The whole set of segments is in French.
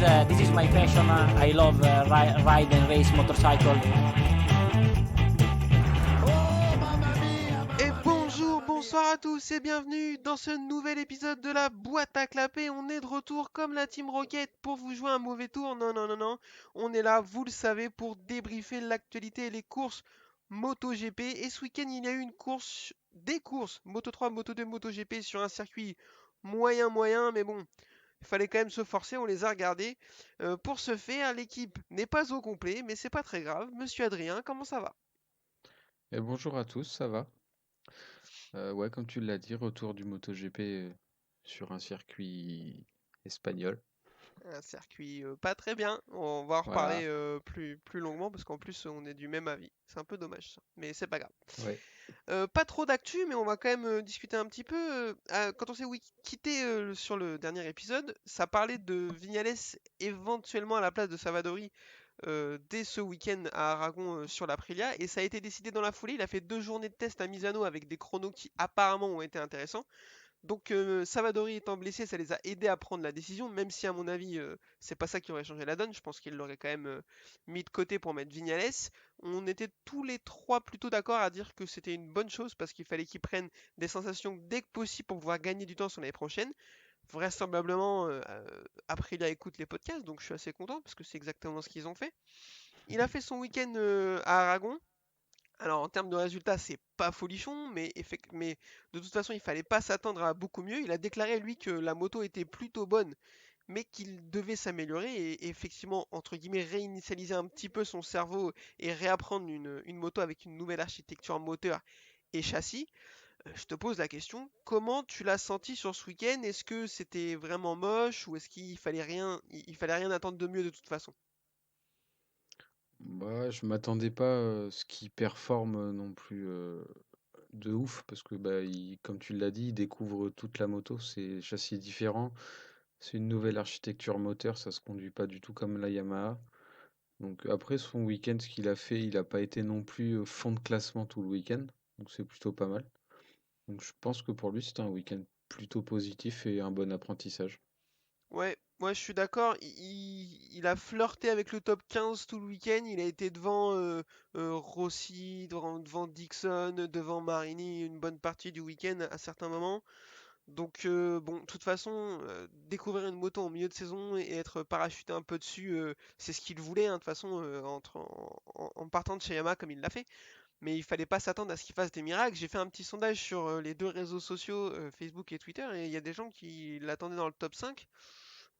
This is my passion. I love ride and race motorcycle. Et bonjour, bonsoir à tous et bienvenue dans ce nouvel épisode de la boîte à clapper. On est de retour comme la Team Rocket pour vous jouer un mauvais tour. Non. On est là, vous le savez, pour débriefer l'actualité et les courses MotoGP. Et ce week-end, il y a eu des courses Moto3, Moto2, MotoGP sur un circuit moyen, mais bon, il fallait quand même se forcer, on les a regardés. Pour ce faire, l'équipe n'est pas au complet, mais c'est pas très grave. Monsieur Adrien, comment ça va? Et bonjour à tous, ça va? Ouais, comme tu l'as dit, retour du MotoGP sur un circuit espagnol. Un circuit pas très bien. On va en reparler Voilà, plus longuement parce qu'en plus on est du même avis. C'est un peu dommage ça, mais c'est pas grave. ouais. Pas trop d'actu, mais on va quand même discuter un petit peu. Quand on s'est quitté sur le dernier épisode, ça parlait de Vignales éventuellement à la place de Savadori dès ce week-end à Aragon sur l'Aprilia, et ça a été décidé dans la foulée. Il a fait 2 journées de test à Misano avec des chronos qui apparemment ont été intéressants. Donc Savadori étant blessé, ça les a aidés à prendre la décision, même si à mon avis c'est pas ça qui aurait changé la donne. Je pense qu'il l'aurait quand même mis de côté pour mettre Vignales. On était tous les trois plutôt d'accord à dire que c'était une bonne chose parce qu'il fallait qu'ils prennent des sensations dès que possible pour pouvoir gagner du temps sur l'année prochaine. Vraisemblablement, Aprilia écoute les podcasts, donc je suis assez content parce que c'est exactement ce qu'ils ont fait. Il a fait son week-end à Aragon. Alors en termes de résultats, c'est pas folichon, mais de toute façon, il fallait pas s'attendre à beaucoup mieux. Il a déclaré lui que la moto était plutôt bonne, mais qu'il devait s'améliorer et effectivement, entre guillemets, réinitialiser un petit peu son cerveau et réapprendre une moto avec une nouvelle architecture moteur et châssis. Je te pose la question, comment tu l'as senti sur ce week-end? Est-ce que c'était vraiment moche ou est-ce qu'il fallait rien attendre de mieux de toute façon? Bah, je m'attendais pas à ce qu'il performe non plus de ouf, parce que bah, comme tu l'as dit, il découvre toute la moto, c'est châssis différent, c'est une nouvelle architecture moteur, ça se conduit pas du tout comme la Yamaha. Donc après son week-end, ce qu'il a fait, il a pas été non plus fond de classement tout le week-end, donc c'est plutôt pas mal. Donc je pense que pour lui, c'était un week-end plutôt positif et un bon apprentissage. Ouais, moi je suis d'accord. Il a flirté avec le top 15 tout le week-end. Il a été devant Rossi, devant Dixon, devant Marini une bonne partie du week-end à certains moments. Donc bon, de toute façon, découvrir une moto en milieu de saison et être parachuté un peu dessus, c'est ce qu'il voulait, hein, de toute façon, en partant de chez Yamaha comme il l'a fait. Mais il fallait pas s'attendre à ce qu'il fasse des miracles. J'ai fait un petit sondage sur les deux réseaux sociaux, Facebook et Twitter, et il y a des gens qui l'attendaient dans le top 5.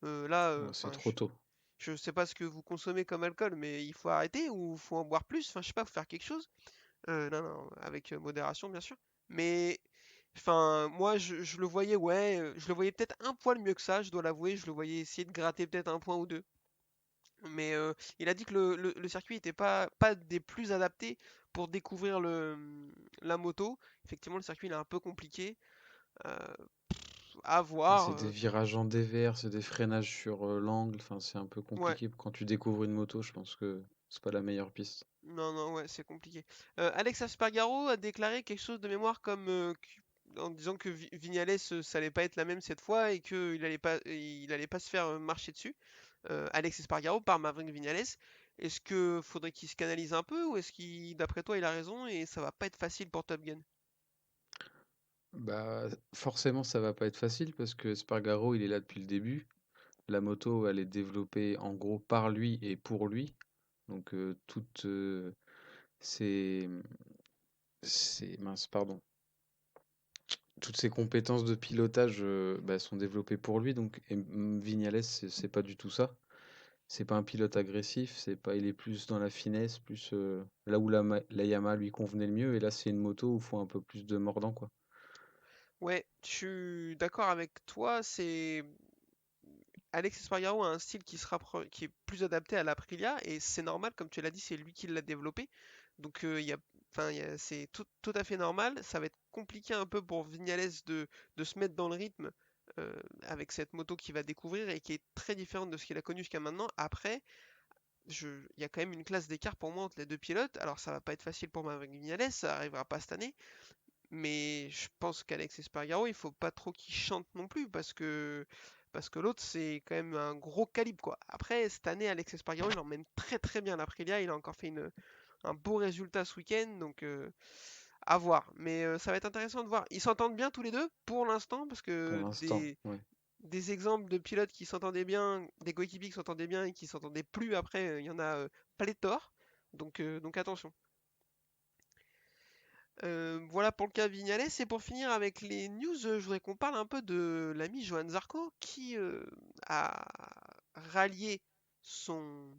Là, Ouais, c'est enfin, trop tôt. je sais pas ce que vous consommez comme alcool, mais il faut arrêter ou faut en boire plus. Enfin, je sais pas, faut faire quelque chose. Non, avec modération, bien sûr. Mais, enfin, moi, je le voyais, ouais, je le voyais peut-être un poil mieux que ça, je dois l'avouer. Je le voyais essayer de gratter peut-être un point ou deux. Mais il a dit que le circuit était pas des plus adaptés pour découvrir la moto. Effectivement, le circuit il est un peu compliqué. Euh, à Ah, voir. c'est des virages en dévers, c'est des freinages sur l'angle, enfin c'est un peu Ouais. compliqué. Quand tu découvres une moto, je pense que c'est pas la meilleure piste. Non, ouais, c'est compliqué. Alex Aspargaro a déclaré quelque chose de mémoire comme en disant que Vignales, ça allait pas être la même cette fois et il allait pas se faire marcher dessus. Alex Espargaro par Maverick Vignales. Est-ce que faudrait qu'il se canalise un peu ou est-ce qu'il, d'après toi, il a raison et ça va pas être facile pour Top Gun? Bah forcément ça va pas être facile parce que Spargaro il est là depuis le début. La moto elle est développée en gros par lui et pour lui. Donc toutes ses, mince pardon. Toutes ses compétences de pilotage bah, sont développées pour lui. Donc Vignales c'est pas du tout ça. C'est pas un pilote agressif, c'est pas, il est plus dans la finesse, plus là où la Yamaha lui convenait le mieux, et là c'est une moto où il faut un peu plus de mordant quoi. Ouais, je suis d'accord avec toi. C'est Alex Espargaro a un style qui est plus adapté à l'Aprilia et c'est normal, comme tu l'as dit, c'est lui qui l'a développé. Donc c'est tout à fait normal. Ça va être compliqué un peu pour Vignales de se mettre dans le rythme avec cette moto qu'il va découvrir et qui est très différente de ce qu'il a connu jusqu'à maintenant. Après, il y a quand même une classe d'écart pour moi entre les deux pilotes. Alors ça va pas être facile pour Maverick Vignales, ça arrivera pas cette année. Mais je pense qu'Alex Espargaro, il faut pas trop qu'il chante non plus parce que l'autre, c'est quand même un gros calibre, quoi. Après, cette année, Alex Espargaro, il emmène très très bien l'Aprilia. Il a encore fait un beau résultat ce week-end, donc à voir. Mais ça va être intéressant de voir. Ils s'entendent bien tous les deux pour l'instant, parce Pour que l'instant, ouais. des exemples de pilotes qui s'entendaient bien, des coéquipiers qui s'entendaient bien et qui s'entendaient plus après, il y en a pléthore. Donc attention. Voilà pour le cas Vignales. Et pour finir avec les news, je voudrais qu'on parle un peu de l'ami Johan Zarco qui a rallié son,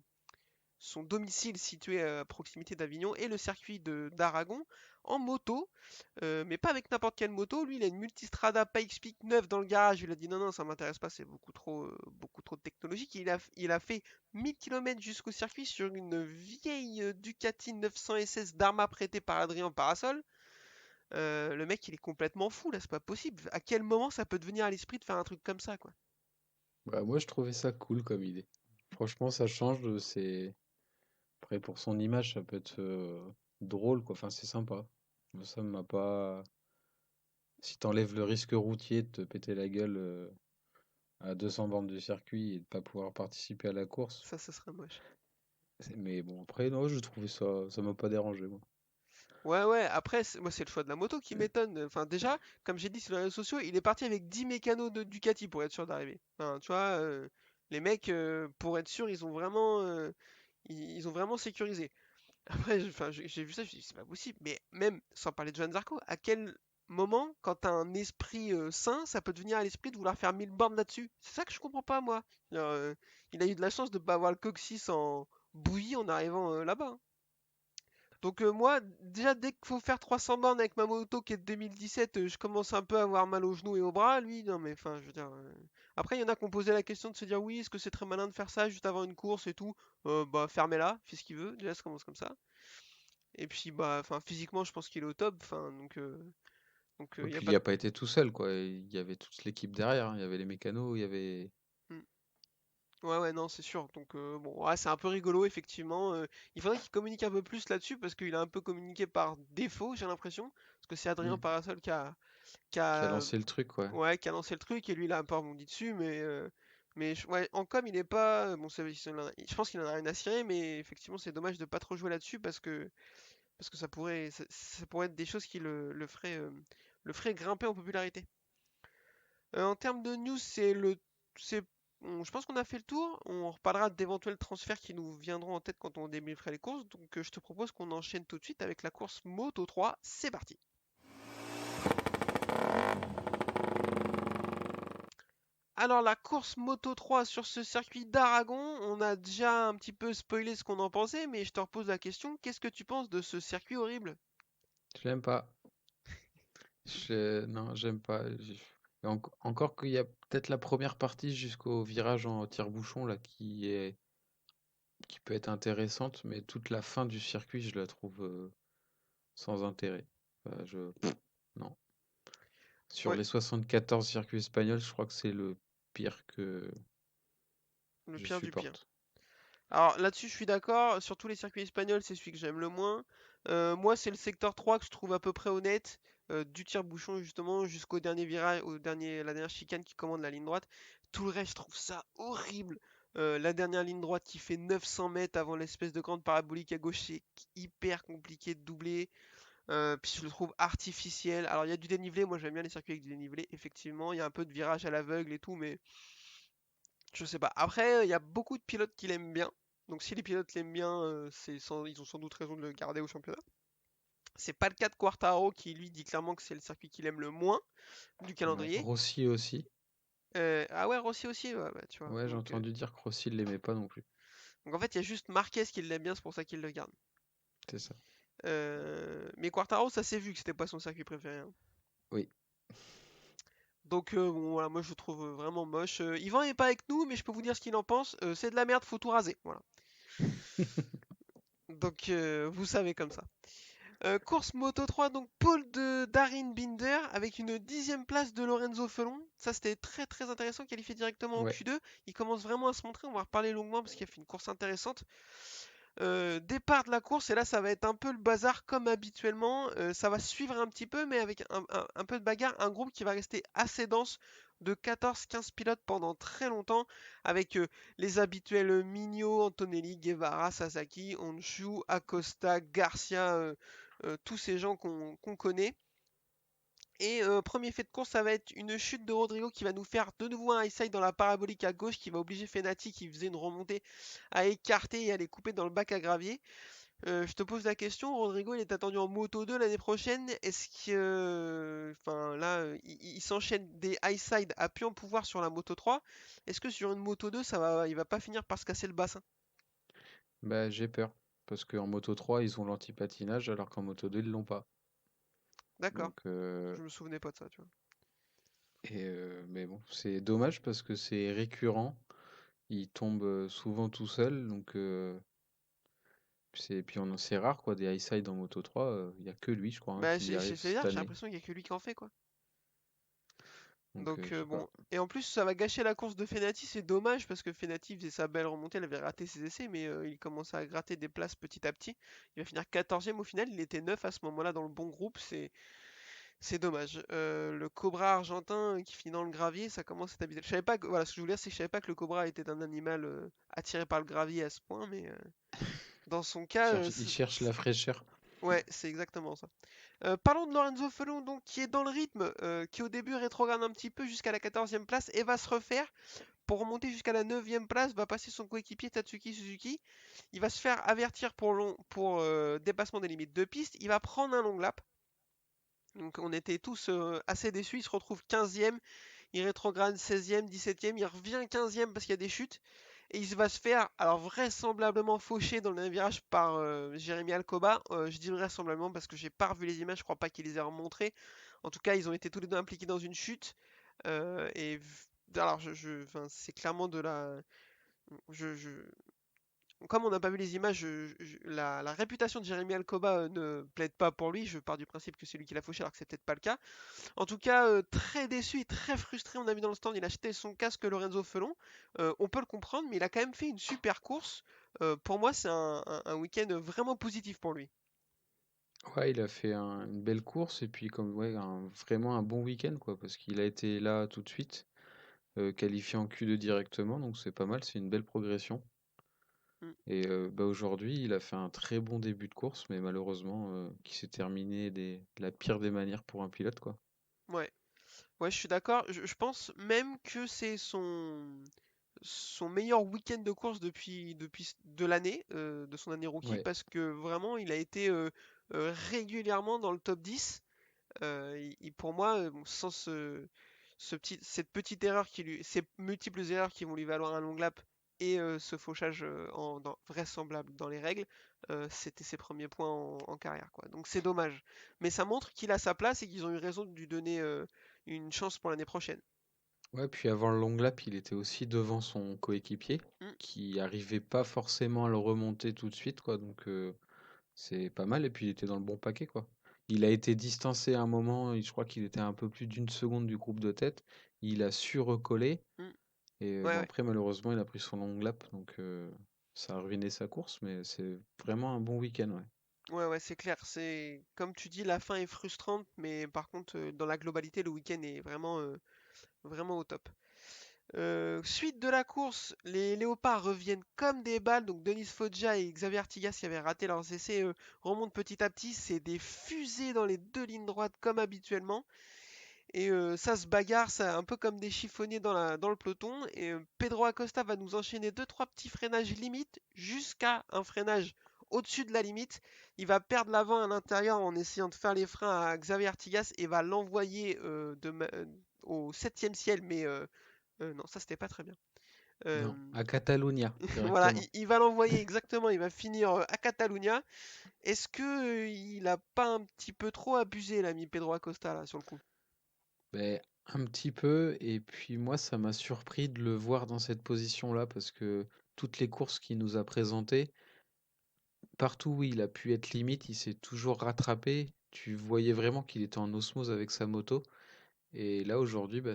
son domicile situé à proximité d'Avignon et le circuit d'Aragon en moto, mais pas avec n'importe quelle moto. Lui, il a une Multistrada Pikes-Peak 9 dans le garage. Il a dit non, non, ça m'intéresse pas, c'est beaucoup trop technologique. Il a fait 1000 km jusqu'au circuit sur une vieille Ducati 900 SS d'Arma prêtée par Adrien Parasol. Le mec, il est complètement fou là, c'est pas possible. À quel moment ça peut te venir à l'esprit de faire un truc comme ça, quoi? Bah, moi, je trouvais ça cool comme idée. Franchement, ça change, Après, pour son image, ça peut être drôle, quoi. Enfin, c'est sympa. Moi, ça m'a pas... Si t'enlèves le risque routier de te péter la gueule à 200 bornes du circuit et de pas pouvoir participer à la course. Ça serait moche. Mais bon, après, non, je trouvais ça m'a pas dérangé, moi. Ouais, ouais, après, moi, c'est le choix de la moto qui m'étonne. Enfin, déjà, comme j'ai dit sur les réseaux sociaux, il est parti avec 10 mécanos de Ducati pour être sûr d'arriver. Enfin, tu vois, les mecs, pour être sûr, ils ont vraiment sécurisé. Après, enfin, j'ai vu ça, je me suis dit, c'est pas possible. Mais même, sans parler de Johan Zarco, à quel moment, quand t'as un esprit sain, ça peut te venir à l'esprit de vouloir faire 1000 bornes là-dessus? C'est ça que je comprends pas, moi. C'est-à-dire, il a eu de la chance de pas avoir le coccyx en bouillie en arrivant là-bas, hein. Donc moi, déjà dès qu'il faut faire 300 bornes avec ma moto qui est de 2017, je commence un peu à avoir mal aux genoux et aux bras. Lui, non mais enfin, je veux dire. Après, il y en a qui ont posé la question de se dire oui, est-ce que c'est très malin de faire ça juste avant une course et tout? Bah fermez-la, fais ce qu'il veut. Déjà, ça commence comme ça. Et puis bah, enfin, physiquement, je pense qu'il est au top. Enfin, Et il y a puis, pas il de. a pas été tout seul, quoi. Il y avait toute l'équipe derrière, hein. Il y avait les mécanos, il y avait... Hmm. Ouais, ouais, non, c'est sûr. Donc, bon, ouais, c'est un peu rigolo, effectivement. Il faudrait qu'il communique un peu plus là-dessus parce qu'il a un peu communiqué par défaut, j'ai l'impression. Parce que c'est Adrien Hmm. Parasol qui Qui a a lancé le truc, ouais. Ouais, qui a lancé le truc et lui il a un peu rebondi dessus, mais ouais, en com il est pas. Bon, je pense qu'il en a rien à cirer, mais effectivement c'est dommage de pas trop jouer là-dessus parce que ça pourrait être des choses qui le ferait grimper en popularité. En termes de news, je pense qu'on a fait le tour. On reparlera d'éventuels transferts qui nous viendront en tête quand on débrieferait les courses. Donc je te propose qu'on enchaîne tout de suite avec la course Moto 3. C'est parti. Alors la course Moto 3 sur ce circuit d'Aragon, on a déjà un petit peu spoilé ce qu'on en pensait, mais je te repose la question, qu'est-ce que tu penses de ce circuit horrible? Je l'aime pas. Non, j'aime pas. Encore qu'il y a peut-être la première partie jusqu'au virage en tire-bouchon, là, qui peut être intéressante, mais toute la fin du circuit, je la trouve sans intérêt. Non. Sur Ouais, les 74 circuits espagnols, je crois que c'est le pire que le je pire du pire. supporte. Alors là-dessus, je suis d'accord, sur tous les circuits espagnols, c'est celui que j'aime le moins. Moi, c'est le secteur 3 que je trouve à peu près honnête, du tire-bouchon justement jusqu'au dernier virage, la dernière chicane qui commande la ligne droite. Tout le reste, je trouve ça horrible. La dernière ligne droite qui fait 900 mètres avant l'espèce de grande parabolique à gauche, c'est hyper compliqué de doubler. Puis je le trouve artificiel. Alors il y a du dénivelé, moi j'aime bien les circuits avec du dénivelé, effectivement. Il y a un peu de virage à l'aveugle et tout, mais je sais pas. Après, il y a beaucoup de pilotes qui l'aiment bien. Donc si les pilotes l'aiment bien, ils ont sans doute raison de le garder au championnat. C'est pas le cas de Quartaro qui lui dit clairement que c'est le circuit qu'il aime le moins du Ouais. calendrier. Rossi aussi. Ah ouais, Rossi aussi, ouais, bah, tu vois. Ouais, j'ai entendu dire que Rossi ne l'aimait pas non plus. Donc en fait, il y a juste Marquez qui l'aime bien, c'est pour ça qu'il le garde. C'est ça. Mais Quartaro, ça s'est vu que c'était pas son circuit préféré, hein. Oui. Donc bon, voilà, moi je le trouve vraiment moche. Yvan est pas avec nous, mais je peux vous dire ce qu'il en pense. C'est de la merde, faut tout raser. Voilà. Donc vous savez comme ça. Course Moto 3, donc pole de Darin Binder avec une 10e place de Lorenzo Felon. Ça c'était très très intéressant, qualifié directement en Ouais. Q2. Il commence vraiment à se montrer, on va en reparler longuement parce qu'il a fait une course intéressante. Départ de la course, et là ça va être un peu le bazar comme habituellement. Ça va suivre un petit peu, mais avec un peu de bagarre. Un groupe qui va rester assez dense de 14-15 pilotes pendant très longtemps, avec les habituels Mignot, Antonelli, Guevara, Sasaki, Honshu, Acosta, Garcia, tous ces gens qu'on connaît. Et premier fait de course, ça va être une chute de Rodrigo qui va nous faire de nouveau un high side dans la parabolique à gauche, qui va obliger Fenati, qui faisait une remontée, à écarter et à les couper dans le bac à gravier. Je te pose la question, Rodrigo, il est attendu en Moto 2 l'année prochaine. Est-ce que, enfin là, il s'enchaîne des high side à plus en pouvoir sur la Moto 3. Est-ce que sur une Moto 2, il va pas finir par se casser le bassin? Bah, j'ai peur. Parce qu'en Moto 3, ils ont l'anti-patinage, alors qu'en Moto 2, ils l'ont pas. D'accord, Donc, je me souvenais pas de ça, tu vois. mais bon, c'est dommage parce que c'est récurrent. Il tombe souvent tout seul. Donc, puis c'est rare, quoi, des high side en Moto 3. Il y a que lui, je crois, hein, Bah, qui y arrive c'est-à-dire, cette j'ai année. l'impression qu'il y a que lui qui en fait, quoi. Donc, Donc je sais pas. bon, et en plus ça va gâcher la course de Fenati, c'est dommage parce que Fenati faisait sa belle remontée, elle avait raté ses essais, mais il commençait à gratter des places petit à petit. Il va finir 14e au final, il était 9 à ce moment-là dans le bon groupe, c'est dommage. Le Cobra argentin qui finit dans le gravier, ça commence à être habituel. Je savais pas que, voilà, ce que je voulais dire, c'est que je savais pas que le Cobra était un animal attiré par le gravier à ce point, mais dans son cas, Il cherche la fraîcheur. ouais, c'est exactement ça. Parlons de Lorenzo Felon, donc, qui est dans le rythme, qui au début rétrograde un petit peu jusqu'à la 14e place et va se refaire pour remonter jusqu'à la 9e place, va passer son coéquipier Tatsuki Suzuki. Il va se faire avertir pour dépassement des limites de piste. Il va prendre un long lap. Donc on était tous assez déçus. Il se retrouve 15e. Il rétrograde 16e, 17e. Il revient 15e parce qu'il y a des chutes. Et il va se faire, alors vraisemblablement fauché dans le virage par Jérémy Alcoba. Je dis vraisemblablement parce que j'ai pas revu les images, je crois pas qu'il les ait remontrées. En tout cas, ils ont été tous les deux impliqués dans une chute. Alors, enfin, c'est clairement de la. Je, je- Comme on n'a pas vu les images, la réputation de Jérémy Alcoba ne plaide pas pour lui. Je pars du principe que c'est lui qui l'a fauché, alors que c'est peut-être pas le cas. En tout cas, très déçu et très frustré, on a vu dans le stand, il a acheté son casque Lorenzo Felon. On peut le comprendre, mais il a quand même fait une super course. Pour moi, c'est un week-end vraiment positif pour lui. Ouais, il a fait une belle course et puis comme ouais, vraiment un bon week-end quoi, parce qu'il a été là tout de suite, qualifié en Q2 directement, donc c'est pas mal, c'est une belle progression. Mm. Et bah, aujourd'hui, il a fait un très bon début de course, mais malheureusement, qui s'est terminé de la pire des manières pour un pilote quoi. Ouais, ouais, je suis d'accord. Je pense même que c'est son meilleur week-end de course depuis de l'année, de son année rookie, Ouais, parce que vraiment, il a été régulièrement dans le top 10. Pour moi, bon, sans cette petite erreur ces multiples erreurs qui vont lui valoir un long lap et ce fauchage vraisemblable dans les règles, c'était ses premiers points en carrière, quoi. Donc c'est dommage. Mais ça montre qu'il a sa place et qu'ils ont eu raison de lui donner une chance pour l'année prochaine. ouais, puis avant le long lap, il était aussi devant son coéquipier, Mm, qui arrivait pas forcément à le remonter tout de suite quoi, donc c'est pas mal, et puis il était dans le bon paquet, quoi. Il a été distancé à un moment, je crois qu'il était à un peu plus d'une seconde du groupe de tête. Il a su recoller, mm. et Ouais, bon, ouais. après, malheureusement, il a pris son long lap, donc ça a ruiné sa course, mais c'est vraiment un bon week-end, ouais. Ouais, ouais, c'est clair. C'est comme tu dis, la fin est frustrante, mais par contre, dans la globalité, le week-end est vraiment au top. Suite de la course, les léopards reviennent comme des balles. Donc Denis Foggia et Xavier Artigas qui avaient raté leurs essais remontent petit à petit. C'est des fusées dans les deux lignes droites comme habituellement. Et ça se bagarre, ça, un peu comme des chiffonniers dans le peloton. Et Pedro Acosta va nous enchaîner deux trois petits freinages limites jusqu'à un freinage au-dessus de la limite. Il va perdre l'avant à l'intérieur en essayant de faire les freins à Xavier Artigas et va l'envoyer au septième ciel, mais non, ça c'était pas très bien. Euh, Non, à Catalunya, voilà, directement. il va l'envoyer exactement, il va finir à Catalunya. Est-ce que il a pas un petit peu trop abusé l'ami Pedro Acosta là sur le coup? Ben, un petit peu, et puis moi, ça m'a surpris de le voir dans cette position-là, parce que toutes les courses qu'il nous a présentées, partout où il a pu être limite, il s'est toujours rattrapé. Tu voyais vraiment qu'il était en osmose avec sa moto. Et là, aujourd'hui, bah,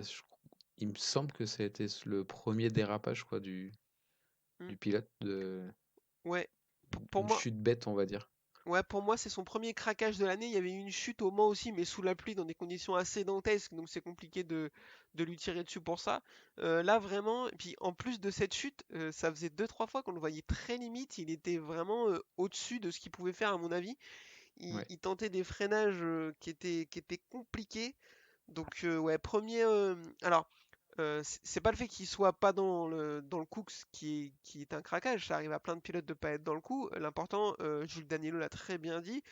il me semble que ça a été le premier dérapage quoi, Hmm, du pilote de. ouais. pour une moi, chute bête, on va dire. ouais, pour moi, c'est son premier craquage de l'année. Il y avait eu une chute au Mans aussi, mais sous la pluie, dans des conditions assez dantesques, donc c'est compliqué de lui tirer dessus pour ça. Là, vraiment, et puis en plus de cette chute, ça faisait deux, trois fois qu'on le voyait très limite. Il était vraiment au-dessus de ce qu'il pouvait faire, à mon avis. Il, Ouais. il tentait des freinages qui étaient compliqués. Donc, ouais, premier. Alors, c'est pas le fait qu'il soit pas dans le coup qui est un craquage, ça arrive à plein de pilotes de pas être dans le coup. L'important, Jules Danilo l'a très bien dit,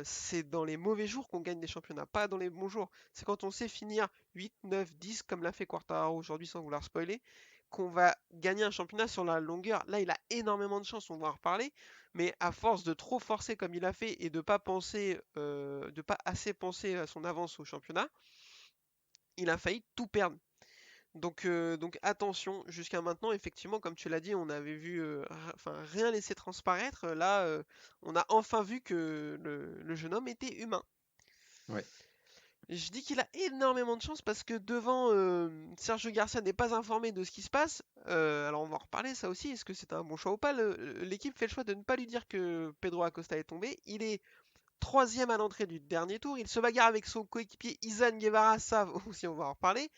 c'est dans les mauvais jours qu'on gagne des championnats, pas dans les bons jours. C'est quand on sait finir 8, 9, 10 comme l'a fait Quartararo aujourd'hui sans vouloir spoiler, qu'on va gagner un championnat sur la longueur. Là, il a énormément de chance, on va en reparler, mais à force de trop forcer comme il a fait et de pas penser, de pas assez penser à son avance au championnat, il a failli tout perdre. Donc attention, jusqu'à maintenant, effectivement, comme tu l'as dit, on avait vu enfin, rien laisser transparaître. Là, on a enfin vu que le jeune homme était humain. Ouais. Je dis qu'il a énormément de chance parce que devant, Sergio Garcia n'est pas informé de ce qui se passe. Alors on va en reparler ça aussi, est-ce que c'est un bon choix ou pas? L'équipe fait le choix de ne pas lui dire que Pedro Acosta est tombé. Il est troisième à l'entrée du dernier tour. Il se bagarre avec son coéquipier Izan Guevara, ça aussi on va en reparler.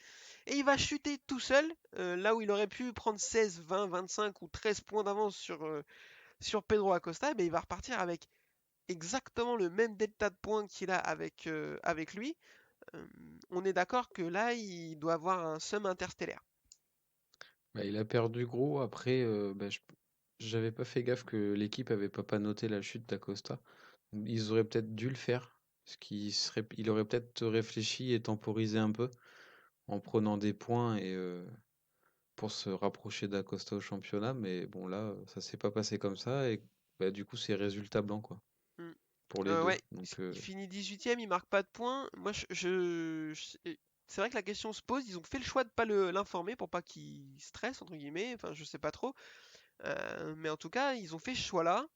Et il va chuter tout seul, là où il aurait pu prendre 16, 20, 25 ou 13 points d'avance sur Pedro Acosta, mais il va repartir avec exactement le même delta de points qu'il a avec lui. Euh, on est d'accord que là, il doit avoir un sum interstellaire. Bah, il a perdu gros. Après, j'avais pas fait gaffe que l'équipe avait pas noté la chute d'Acosta. Ils auraient peut-être dû le faire. Il aurait peut-être réfléchi et temporisé un peu en prenant des points pour se rapprocher d'Acosta au championnat. Mais bon, là, ça s'est pas passé comme ça. Et bah, du coup, c'est résultat blanc, quoi, Hmm. pour les deux. Ouais, Donc, il finit 18ème, il marque pas de points. Moi, c'est vrai que la question se pose. Ils ont fait le choix de pas l'informer pour pas qu'il stresse, entre guillemets. Enfin, je sais pas trop. Mais en tout cas, ils ont fait ce choix-là.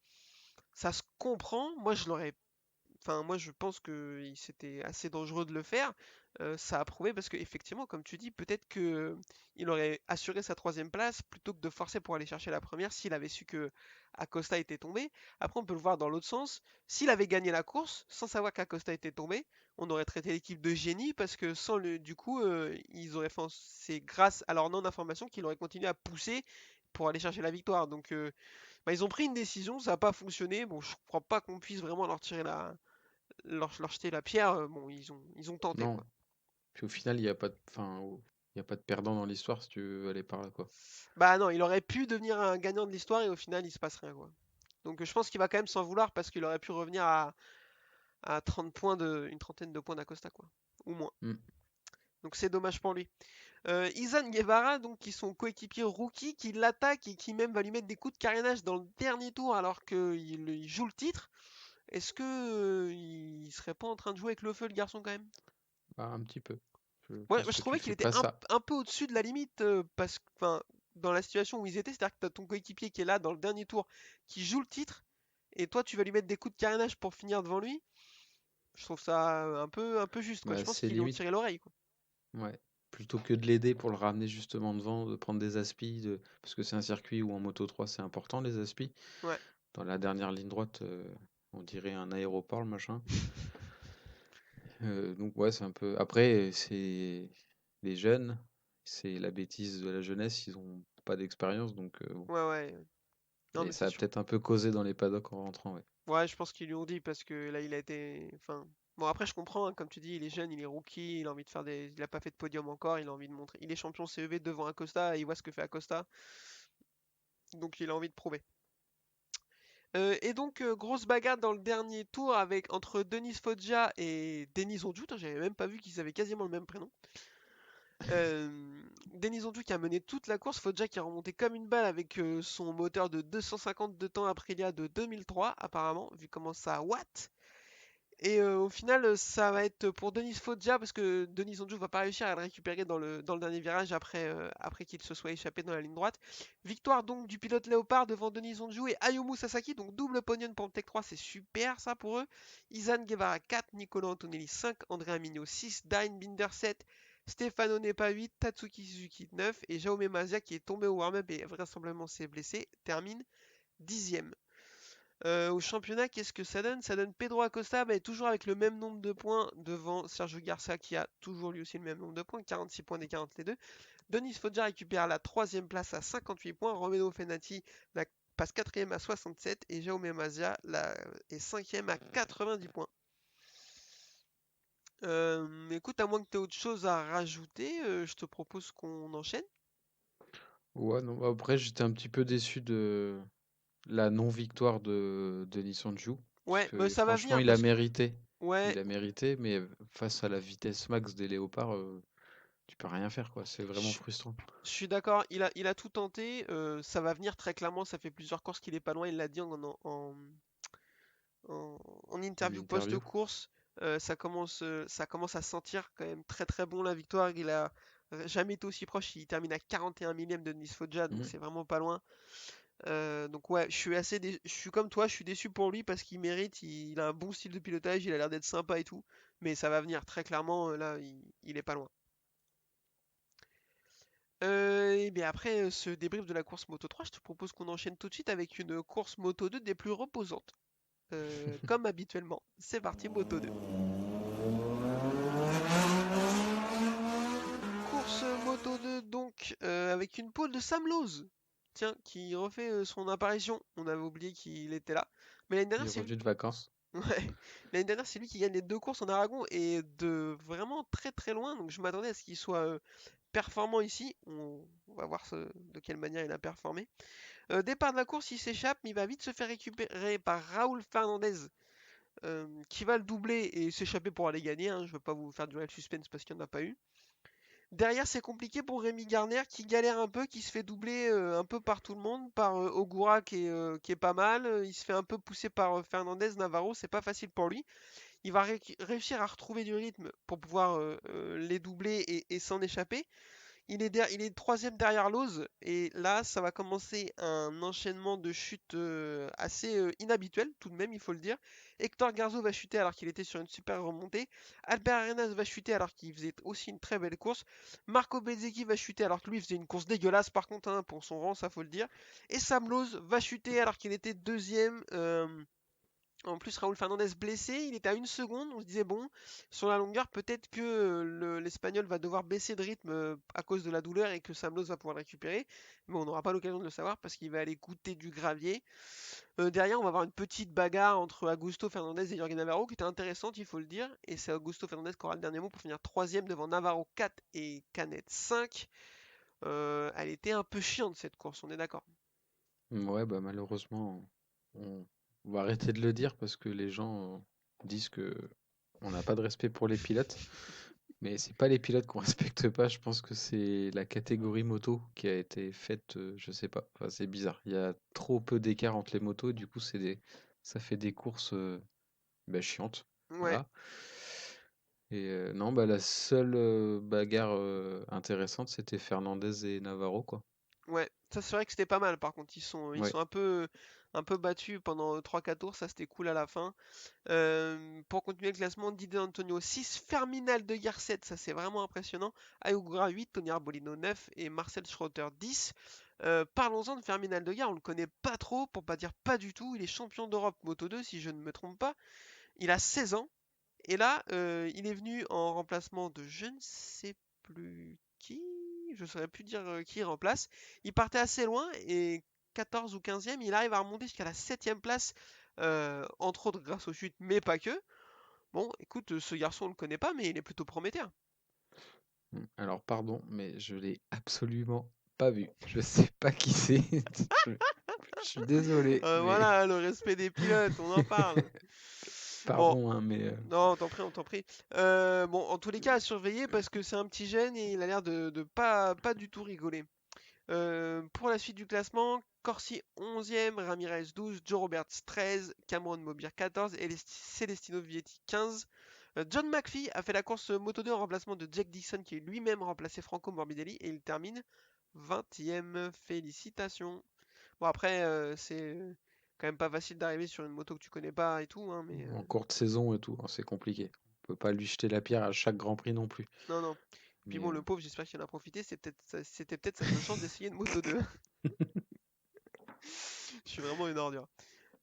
Ça se comprend. Moi, je pense que c'était assez dangereux de le faire. Ça a prouvé parce que effectivement, comme tu dis, peut-être que il aurait assuré sa troisième place plutôt que de forcer pour aller chercher la première s'il avait su que Acosta était tombé. Après, on peut le voir dans l'autre sens. S'il avait gagné la course sans savoir qu'Acosta était tombé, on aurait traité l'équipe de génie parce que sans du coup, ils auraient fait. C'est grâce à leur non-information qu'il aurait continué à pousser pour aller chercher la victoire. Donc, bah, ils ont pris une décision, ça n'a pas fonctionné. Bon, je crois pas qu'on puisse vraiment leur jeter la pierre. Bon, ils ont tenté, non. quoi. Puis au final, il y a pas de perdant dans l'histoire si tu veux aller par là, quoi. Bah non, il aurait pu devenir un gagnant de l'histoire et au final, il se passe rien, quoi. Donc je pense qu'il va quand même s'en vouloir parce qu'il aurait pu revenir à 30 points une trentaine de points d'Acosta, quoi. Ou moins. Mm. Donc c'est dommage pour lui. Izan Guevara, donc, qui sont coéquipier rookie, qui l'attaque et qui même va lui mettre des coups de carénage dans le dernier tour alors qu'il joue le titre. Est-ce que il serait pas en train de jouer avec le feu, le garçon, quand même? Bah, un petit peu. Je Ouais, pense je que tu trouvais qu'il fais était pas ça. un peu au-dessus de la limite parce que, enfin, dans la situation où ils étaient, c'est-à-dire que t'as ton coéquipier qui est là dans le dernier tour, qui joue le titre, et toi tu vas lui mettre des coups de carénage pour finir devant lui. Je trouve ça un peu juste, quoi. Je Bah, pense c'est qu'ils lui ont limite. tiré l'oreille, quoi. Ouais. Plutôt que de l'aider pour le ramener justement devant, de prendre des aspi, parce que c'est un circuit où en Moto 3 c'est important les aspi. Ouais. Dans la dernière ligne droite, on dirait un aéroport le machin. Donc ouais, c'est un peu. Après, c'est les jeunes, c'est la bêtise de la jeunesse, ils ont pas d'expérience, donc bon. Ouais, ouais. Non, Et mais c'est ça a sûr. peut-être un peu causé dans les paddocks en rentrant, ouais. Ouais, je pense qu'ils lui ont dit parce que là il a été. Enfin. Bon, après je comprends, hein, comme tu dis, il est jeune, il est rookie, il a envie de faire des. Il a pas fait de podium encore, il a envie de montrer. Il est champion CEV devant Acosta, et il voit ce que fait Acosta, donc il a envie de prouver. Et donc, grosse bagarre dans le dernier tour entre Denis Foggia et Denis Onjou. J'avais même pas vu qu'ils avaient quasiment le même prénom. Euh, Denis Onjou qui a mené toute la course, Foggia qui a remonté comme une balle avec son moteur de 250 de temps Aprilia de 2003 apparemment, vu comment ça watt. Et au final, ça va être pour Denis Foggia parce que Denis Onjou va pas réussir à le récupérer dans le dernier virage après qu'il se soit échappé dans la ligne droite. Victoire donc du pilote Léopard devant Denis Onjou et Ayumu Sasaki, donc double podium pour le Tech 3, c'est super ça pour eux. Izan Guevara 4, Nicolas Antonelli 5, Andrea Mignot 6, Dine Binder 7, Stefano Nepa 8, Tatsuki Suzuki 9 et Jaume Mazia qui est tombé au warm-up et vraisemblablement s'est blessé, termine 10ème. Au championnat, qu'est-ce que ça donne? Ça donne Pedro Acosta, mais toujours avec le même nombre de points devant Sergio Garcia qui a toujours lui aussi le même nombre de points, 46 points d'écart entre les deux. Denis Foggia récupère la troisième place à 58 points. Romeo Fenati passe quatrième à 67 et Jaume Mazia est cinquième à 90 points. Écoute, à moins que tu aies autre chose à rajouter, je te propose qu'on enchaîne. Ouais, non, après, j'étais un petit peu déçu de la non-victoire de Denis Sonju, parce Ouais, mais que ça va franchement, venir il a parce que mérité. ouais, Il a mérité, mais face à la vitesse max des léopards, tu peux rien faire, quoi. C'est vraiment je, frustrant. je suis d'accord, il a tout tenté. Ça va venir très clairement. Ça fait plusieurs courses qu'il est pas loin. Il l'a dit en En interview interview. post-course. Ça commence à sentir quand même très très bon la victoire. Il a jamais été aussi proche. Il termine à 41 millième de Nice Foggia, donc Mhm. c'est vraiment pas loin. Donc ouais, je suis comme toi, je suis déçu pour lui parce qu'il mérite. Il a un bon style de pilotage, il a l'air d'être sympa et tout. Mais ça va venir très clairement. Là, il est pas loin. Et bien après ce débrief de la course Moto 3, je te propose qu'on enchaîne tout de suite avec une course Moto 2 des plus reposantes. Comme habituellement. C'est parti, Moto 2. Course Moto 2 donc avec une pole de Sam Lowe. Tiens, qui refait son apparition. On avait oublié qu'il était là. Mais l'année Il dernière, est c'est lui. revenu de vacances. Ouais. L'année dernière, c'est lui qui gagne les deux courses en Aragon et de vraiment très très loin. Donc je m'attendais à ce qu'il soit performant ici. On va voir de quelle manière il a performé. Départ de la course, il s'échappe, mais il va vite se faire récupérer par Raoul Fernandez, qui va le doubler et s'échapper pour aller gagner. Hein. Je ne veux pas vous faire durer le suspense parce qu'il n'y en a pas eu. Derrière, c'est compliqué pour Rémi Garner qui galère un peu, qui se fait doubler un peu par tout le monde, par Ogura qui est pas mal. Il se fait un peu pousser par Fernandez, Navarro, c'est pas facile pour lui. Il va réussir à retrouver du rythme pour pouvoir les doubler et s'en échapper. Il est troisième derrière Lowe's et là ça va commencer un enchaînement de chutes assez inhabituel tout de même il faut le dire. Hector Garzo va chuter alors qu'il était sur une super remontée. Albert Arenas va chuter alors qu'il faisait aussi une très belle course. Marco Bezzecchi va chuter alors que lui faisait une course dégueulasse par contre hein, pour son rang ça faut le dire. Et Sam Lowe's va chuter alors qu'il était deuxième. En plus, Raúl Fernandez blessé, il était à une seconde. On se disait, bon, sur la longueur, peut-être que l'Espagnol va devoir baisser de rythme à cause de la douleur et que Sam Lowe va pouvoir le récupérer. Mais on n'aura pas l'occasion de le savoir parce qu'il va aller goûter du gravier. Derrière, on va avoir une petite bagarre entre Augusto Fernandez et Jorge Navarro qui était intéressante, il faut le dire. Et c'est Augusto Fernandez qui aura le dernier mot pour finir troisième devant Navarro 4 et Canet 5. Elle était un peu chiante cette course, on est d'accord. Ouais, bah malheureusement, on va arrêter de le dire parce que les gens disent que on n'a pas de respect pour les pilotes. Mais c'est pas les pilotes qu'on respecte pas, je pense que c'est la catégorie moto qui a été faite, je sais pas. Enfin, c'est bizarre. Il y a trop peu d'écart entre les motos, et du coup, ça fait des courses bah, chiantes. Ouais, Voilà. Et non, bah, la seule bagarre intéressante, c'était Fernandez et Navarro, quoi. ouais, ça c'est vrai que c'était pas mal par contre, ils sont Ouais. un peu battus pendant 3-4 tours, ça c'était cool à la fin. Pour continuer le classement, Didier Antonio 6, Ferminal de Guerre 7, ça c'est vraiment impressionnant. Ayugura 8, Tony Arbolino 9 et Marcel Schroeter 10. Parlons-en de Ferminal de Guerre, on le connaît pas trop, pour pas dire pas du tout, il est champion d'Europe Moto 2 si je ne me trompe pas. Il a 16 ans, et là il est venu en remplacement de je ne sais plus qui, je saurais plus dire qui il remplace. Il partait assez loin et 14 ou 15e, il arrive à remonter jusqu'à la 7e place, entre autres grâce aux chutes, mais pas que. Bon, écoute, ce garçon on le connaît pas, mais il est plutôt prometteur. Alors, pardon, mais je l'ai absolument pas vu. Je sais pas qui c'est. Je, je suis désolé, mais Voilà, le respect des pilotes, on en parle. Bon, pardon, hein, mais non, on t'en prie, on t'en prie. Bon, en tous les cas, à surveiller parce que c'est un petit jeune et il a l'air de pas du tout rigoler. Pour la suite du classement, Corsi 11e, Ramirez 12, Joe Roberts 13, Cameron Maubir 14 et Celestino Vietti 15. John McPhee a fait la course Moto 2 en remplacement de Jack Dixon qui est lui-même remplacé Franco Morbidelli et il termine 20e. Félicitations. Bon après, c'est quand même pas facile d'arriver sur une moto que tu connais pas et tout, hein, mais en courte saison et tout, hein, c'est compliqué. On peut pas lui jeter la pierre à chaque Grand Prix non plus. non, non. Puis Mais bon, le pauvre, j'espère qu'il en a profité, c'était peut-être sa seule chance d'essayer une Moto 2. Je suis vraiment une ordure.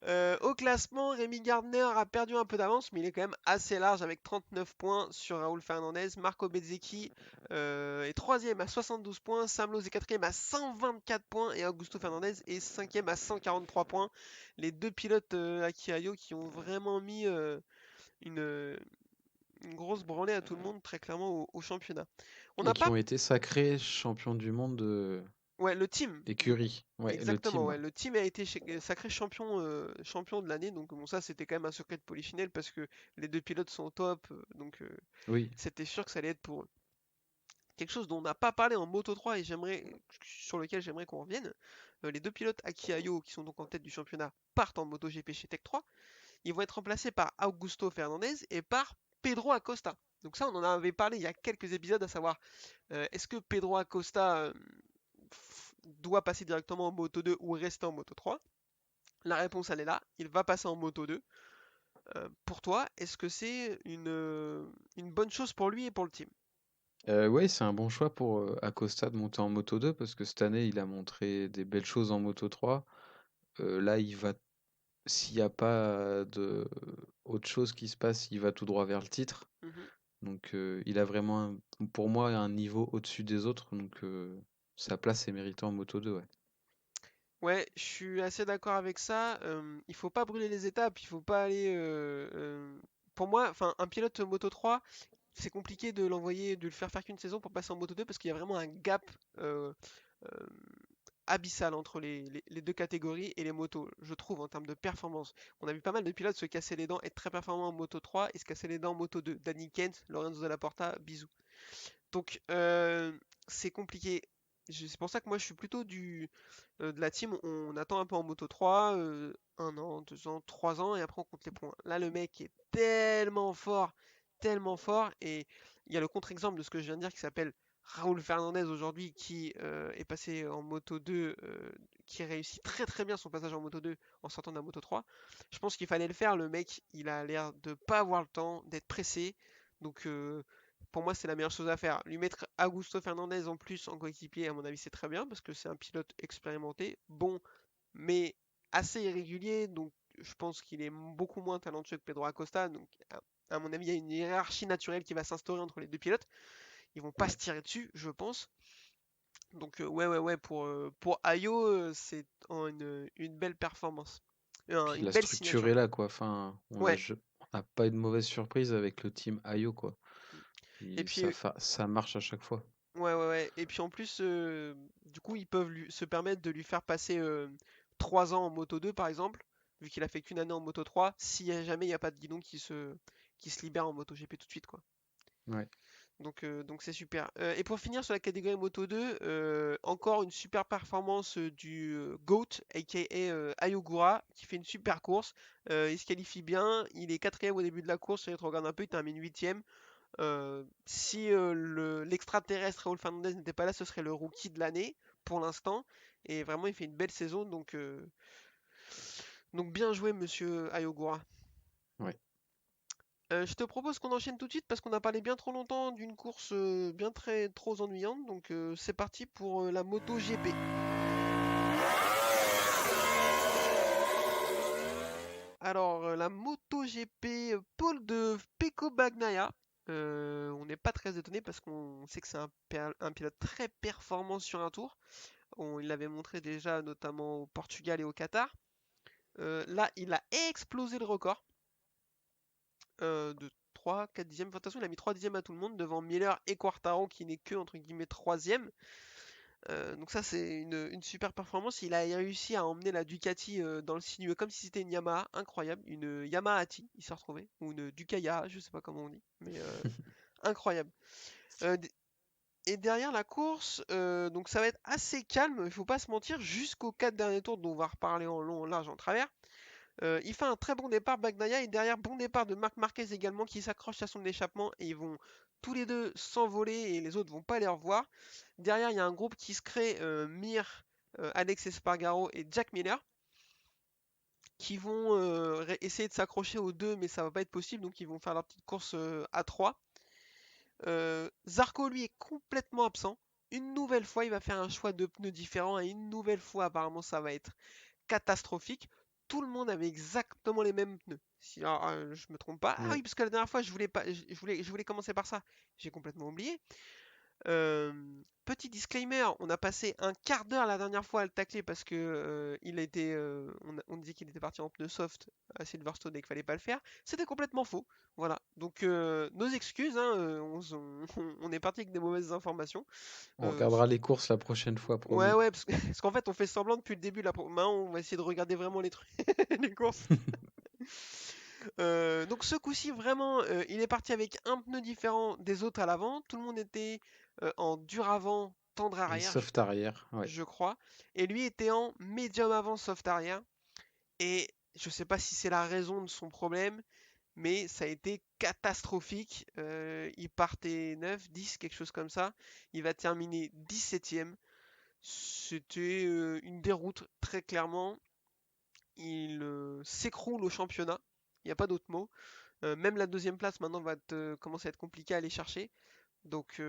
Au classement, Rémi Gardner a perdu un peu d'avance, mais il est quand même assez large avec 39 points sur Raoul Fernandez. Marco Bezzecchi est troisième à 72 points. Sam Lowe est quatrième à 124 points. Et Augusto Fernandez est cinquième à 143 points. Les deux pilotes Aki Ayo qui ont vraiment mis une, une grosse branlée à tout le monde, très clairement, au championnat. On Et n'a qui pas. ont été sacrés champions du monde de Ouais, le team. écurie. Ouais, le Exactement, team, ouais. ouais. Le team a été sacré champion, champion de l'année. Donc bon, ça c'était quand même un secret de Polichinelle parce que les deux pilotes sont au top. Donc Oui. c'était sûr que ça allait être pour eux. Quelque chose dont on n'a pas parlé en Moto 3 et sur lequel j'aimerais qu'on revienne. Les deux pilotes Aki Ayo qui sont donc en tête du championnat partent en MotoGP chez Tech 3. Ils vont être remplacés par Augusto Fernandez et par Pedro Acosta. Donc ça on en avait parlé il y a quelques épisodes, à savoir est-ce que Pedro Acosta doit passer directement en Moto 2 ou rester en Moto 3? La réponse, elle est là. Il va passer en Moto 2. Pour toi, est-ce que c'est une bonne chose pour lui et pour le team? Ouais, c'est un bon choix pour Acosta de monter en Moto 2 parce que cette année, il a montré des belles choses en Moto 3. Là, s'il n'y a pas de autre chose qui se passe, il va tout droit vers le titre. Mhm. Donc, il a vraiment, pour moi, un niveau au-dessus des autres. Donc, sa place est méritée en Moto 2, ouais. Ouais, je suis assez d'accord avec ça. Il faut pas brûler les étapes, il faut pas aller. Pour moi, enfin, un pilote Moto 3, c'est compliqué de l'envoyer, de le faire faire qu'une saison pour passer en Moto 2 parce qu'il y a vraiment un gap euh, euh, abyssal entre les deux catégories et les motos, je trouve, en termes de performance. On a vu pas mal de pilotes se casser les dents, être très performants en Moto 3 et se casser les dents en Moto 2. Danny Kent, Lorenzo Della Porta, bisous. Donc c'est compliqué. C'est pour ça que moi je suis plutôt de la team. On attend un peu en Moto 3, 1 an, 2 ans, 3 ans, et après on compte les points. Là le mec est tellement fort, et il y a le contre-exemple de ce que je viens de dire qui s'appelle Raoul Fernandez aujourd'hui qui est passé en Moto 2, qui réussit très très bien son passage en Moto 2 en sortant de la Moto 3. Je pense qu'il fallait le faire, le mec il a l'air de pas avoir le temps, d'être pressé. Donc pour moi, c'est la meilleure chose à faire. Lui mettre Augusto Fernandez en plus en coéquipier, à mon avis, c'est très bien parce que c'est un pilote expérimenté, bon, mais assez irrégulier. Donc, je pense qu'il est beaucoup moins talentueux que Pedro Acosta. Donc, à mon avis, il y a une hiérarchie naturelle qui va s'instaurer entre les deux pilotes. Ils vont pas se Ouais. tirer dessus, je pense. Donc, ouais, pour Ayo, c'est une belle performance. Puis Une la belle structure signature. est là, quoi. Enfin, Ouais. on n'a pas eu de mauvaise surprise avec le team Ayo, quoi. Et puis, Ça marche à chaque fois. ouais. Et puis en plus, du coup, ils peuvent se permettre de lui faire passer 3 ans en Moto 2, par exemple, vu qu'il a fait qu'une année en Moto 3, si jamais il n'y a pas de guidon qui se libère en Moto GP tout de suite, quoi. Ouais. Donc c'est super. Et pour finir sur la catégorie Moto 2, encore une super performance du GOAT, aka Ayogura, qui fait une super course. Il se qualifie bien, il est quatrième au début de la course, si tu regardes un peu, il termine huitième. Si l'extraterrestre Raúl Fernandez n'était pas là, ce serait le rookie de l'année pour l'instant. Et vraiment, il fait une belle saison. Donc bien joué, monsieur Ayogura. Ouais. Je te propose qu'on enchaîne tout de suite parce qu'on a parlé bien trop longtemps d'une course bien très trop ennuyante. Donc c'est parti pour la Moto GP. Alors, la Moto GP, pôle de Pecco Bagnaia. On n'est pas très étonné parce qu'on sait que c'est un pilote très performant sur un tour. Il l'avait montré déjà notamment au Portugal et au Qatar. Là, il a explosé le record de 3, 4 dixièmes. Enfin, de toute façon, il a mis 3 dixièmes à tout le monde devant Miller et Quartaro qui n'est que entre guillemets troisième. Donc ça c'est une super performance. Il a réussi à emmener la Ducati dans le sinueux comme si c'était une Yamaha, incroyable, une Yamaha-Ati, il s'est retrouvé, ou une Ducaya, je sais pas comment on dit, mais incroyable. Euh, d- et derrière la course, donc ça va être assez calme, il faut pas se mentir, jusqu'aux 4 derniers tours dont on va reparler en long, en large, en travers. Il fait un très bon départ, Bagnaia, et derrière, bon départ de Marc Marquez également, qui s'accroche à son échappement, et ils vont tous les deux s'envoler, et les autres vont pas les revoir. Derrière, il y a un groupe qui se crée, Mir, Alex Espargaro et Jack Miller, qui vont essayer de s'accrocher aux deux, mais ça va pas être possible, donc ils vont faire leur petite course à 3. Zarco, lui, est complètement absent. Une nouvelle fois, il va faire un choix de pneus différent, et une nouvelle fois, apparemment, ça va être catastrophique. tout le monde avait exactement les mêmes pneus. Si, alors, je me trompe pas. Ah Ouais. oui, parce que la dernière fois, je voulais pas, je voulais commencer par ça. J'ai complètement oublié. Euh, Petit disclaimer, on a passé un quart d'heure la dernière fois à le tacler parce que on disait qu'il était parti en pneu soft à Silverstone et qu'il fallait pas le faire. C'était complètement faux. Voilà. Donc nos excuses, hein, on est parti avec des mauvaises informations. On Euh, regardera les courses la prochaine fois, ouais, promis. ouais, parce qu'en fait, on fait semblant depuis le début. Là, maintenant, on va essayer de regarder vraiment les trucs, les courses. Donc ce coup-ci, vraiment, il est parti avec un pneu différent des autres à l'avant. Tout le monde était en dur avant, tendre Et arrière, soft arrière, ouais. je crois. Et lui était en médium avant, soft arrière. Et je sais pas si c'est la raison de son problème, mais ça a été catastrophique. Il partait 9, 10, quelque chose comme ça. Il va terminer 17ème. C'était une déroute, très clairement. Il s'écroule au championnat. Il n'y a pas d'autre mot. Même la deuxième place maintenant commencer à être compliqué à aller chercher. Donc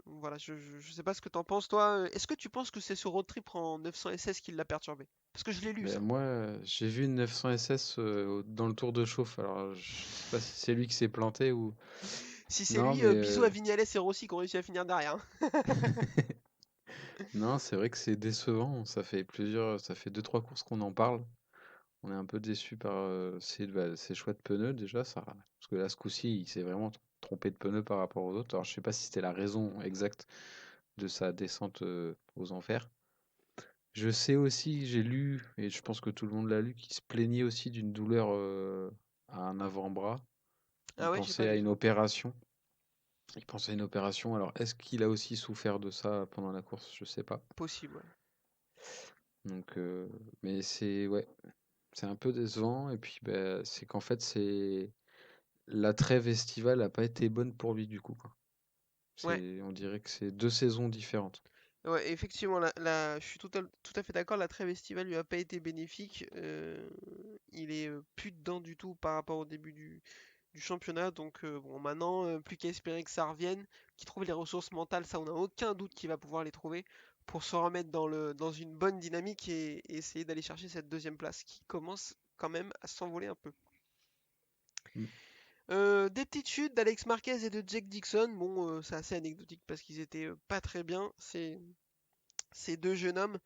voilà, je sais pas ce que t'en penses toi. Est-ce que tu penses que c'est ce road trip en 900 SS qui l'a perturbé? Parce que je l'ai lu Mais ça. moi, j'ai vu une 900 SS dans le tour de chauffe. Alors, je sais pas si c'est lui qui s'est planté ou. Si c'est Non, lui, mais bisous à Vignales et Rossi qui ont réussi à finir derrière, hein. non, c'est vrai que c'est décevant. Ça fait deux trois courses qu'on en parle. On est un peu déçu par ces choix de pneus déjà, ça. Parce que là, ce coup-ci, il s'est vraiment trompé de pneus par rapport aux autres. Alors, je sais pas si c'était la raison exacte de sa descente aux enfers. Je sais aussi, j'ai lu, et je pense que tout le monde l'a lu, qu'il se plaignait aussi d'une douleur à un avant-bras. Il Ah ouais, j'ai pas pensait à vu une ça. opération. Il pensait à une opération. Alors, est-ce qu'il a aussi souffert de ça pendant la course? Je sais pas. Possible, ouais. Donc, mais ouais, c'est un peu décevant. Et puis, bah, c'est qu'en fait, la trêve estivale n'a pas été bonne pour lui du coup, quoi. Ouais, On dirait que c'est deux saisons différentes. ouais, effectivement, je suis tout à fait d'accord, la trêve estivale lui a pas été bénéfique. Il est plus dedans du tout par rapport au début du championnat. Donc bon, maintenant, plus qu'à espérer que ça revienne, qu'il trouve les ressources mentales, ça on n'a aucun doute qu'il va pouvoir les trouver pour se remettre dans une bonne dynamique et essayer d'aller chercher cette deuxième place qui commence quand même à s'envoler un peu. Mm. Des petites chutes d'Alex Marquez et de Jake Dixon, bon, c'est assez anecdotique parce qu'ils étaient pas très bien, ces deux jeunes hommes.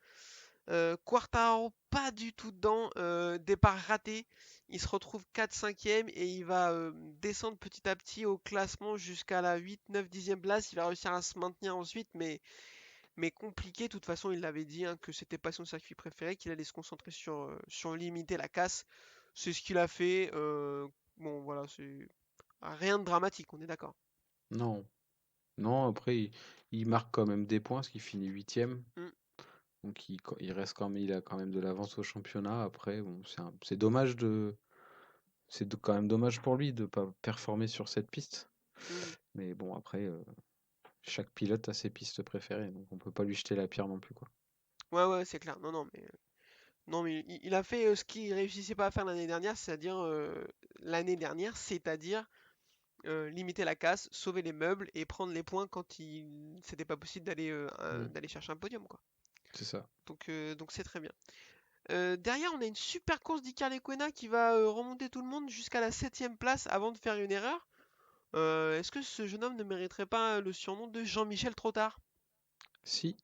Quartaro, pas du tout dedans. Départ raté. Il se retrouve 4-5e et il va descendre petit à petit au classement jusqu'à la 8, 9, 10e place. Il va réussir à se maintenir ensuite, mais compliqué. De toute façon, il l'avait dit hein, que c'était pas son circuit préféré, qu'il allait se concentrer sur limiter la casse. C'est ce qu'il a fait. Bon, voilà, c'est rien de dramatique, on est d'accord. Non, non, après, il marque quand même des points, parce qu'il finit huitième. Hmm. Donc, il reste quand même, il a quand même de l'avance au championnat. Après, bon, c'est dommage quand même dommage pour lui de ne pas performer sur cette piste. Hmm. Mais bon, après, chaque pilote a ses pistes préférées, donc on peut pas lui jeter la pierre non plus, quoi. Ouais, ouais, c'est clair. Non, non, mais il a fait ce qu'il réussissait pas à faire l'année dernière, c'est-à-dire limiter la casse, sauver les meubles et prendre les points quand c'était pas possible Mm. d'aller chercher un podium, quoi. C'est ça. Donc c'est très bien. Derrière, on a une super course d'Iker Lecuona qui va remonter tout le monde jusqu'à la 7ème place avant de faire une erreur. Est-ce que ce jeune homme ne mériterait pas le surnom de Jean-Michel Trottard? Si,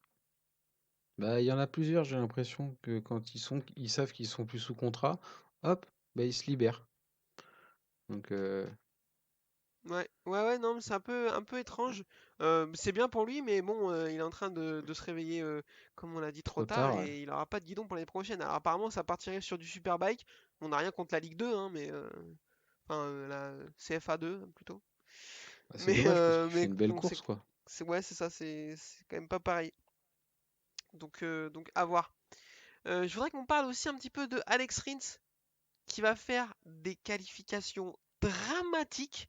bah, il y en a plusieurs, j'ai l'impression que quand ils savent qu'ils sont plus sous contrat, hop, bah, ils se libèrent. Donc, Ouais, ouais, ouais, non, mais c'est un peu étrange. C'est bien pour lui, mais bon, il est en train de se réveiller, comme on l'a dit, trop trop tard tard, ouais. et il aura pas de guidon pour l'année prochaine. Alors apparemment, ça partirait sur du Superbike. On n'a rien contre la Ligue 2, hein, mais enfin la CFA 2 plutôt. Bah, c'est Mais dommage parce qu'il fait une belle donc course, quoi. ouais, c'est ça, c'est quand même pas pareil. Donc à voir. Je voudrais qu'on parle aussi un petit peu de Alex Rins qui va faire des qualifications dramatiques